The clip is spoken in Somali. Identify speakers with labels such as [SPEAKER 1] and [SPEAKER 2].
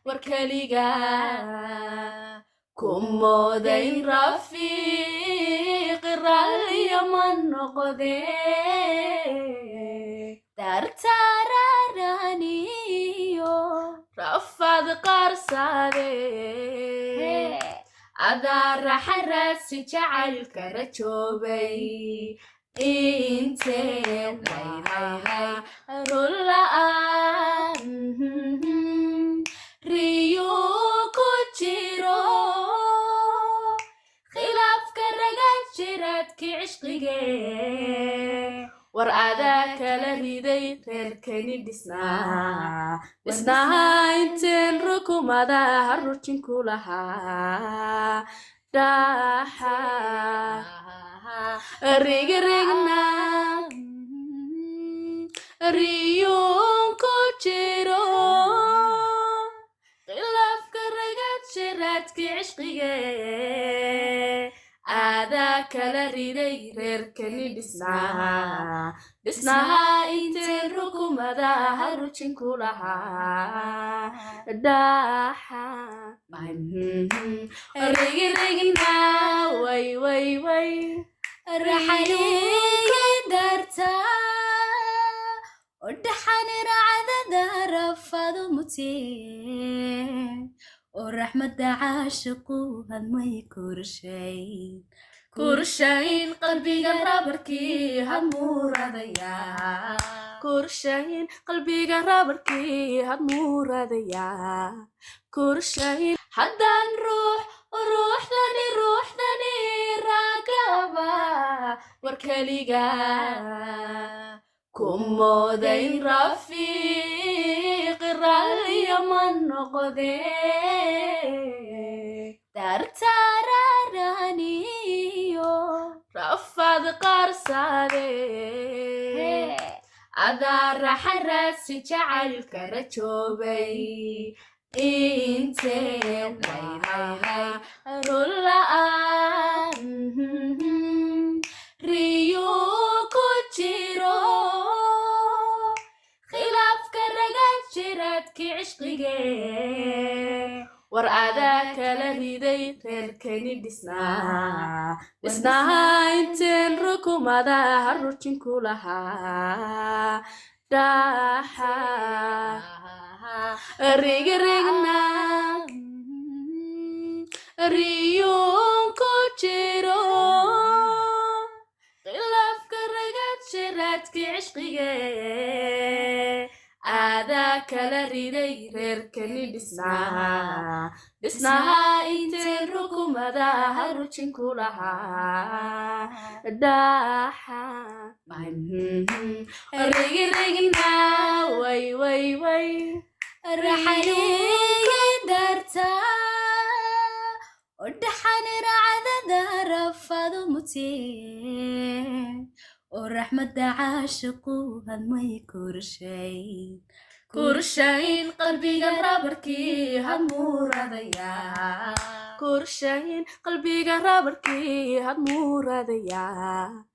[SPEAKER 1] warkaliga kumodayn rafiiq raalliya ma noqde dartararaniyo rafad qarsade adaa raxaraasi jacaylka rajoobay inteen rulaan riyuu ku jiro khilaafka ragan jiraadkii cishqige war adaa kala riday reerkani dhisnaha inteen rukumada harujin ku lahaa dhaxa rigirigna riyuun ku jiro khilaafka ragan jiraadkii cishqige adaa kala riday reerkani dhisnaha inteen rukumada harujin ku lahaa dhaxa rigirigna way raxaniga darta ودحن رعدة رفض متين ورحمة عاشقوها ما كرشين قلبي قربركي همور هذيا كرشين قلبي قربركي همور هذيا كرشين حدا روح ثاني راقبة warkaliga kumodayn rafiiq raalliya ma noqde dartararaniyo rafad qarsade adaa raxaraasi jacaylka rajoobay inteen rulaan riyuu ku jiro khilaafka ragan jiraadkii cishqige war adaa kala riday reerkani dhisnaha inteen rukumada harujin ku lahaa dhaxa rigirigna riyuun ku jiro khilaafka ragan jiraadkii cishqige adaa kala riday reerkani dhisnaha inteen rukumada harujin ku lahaa dhaxa rigirigna way raxaniga darta ودحن رعدة رفض متين ورحمة عاشقوها ما كرشين قلبي قربركي همور هذيا كرشين قلبي قربركي همور هذيا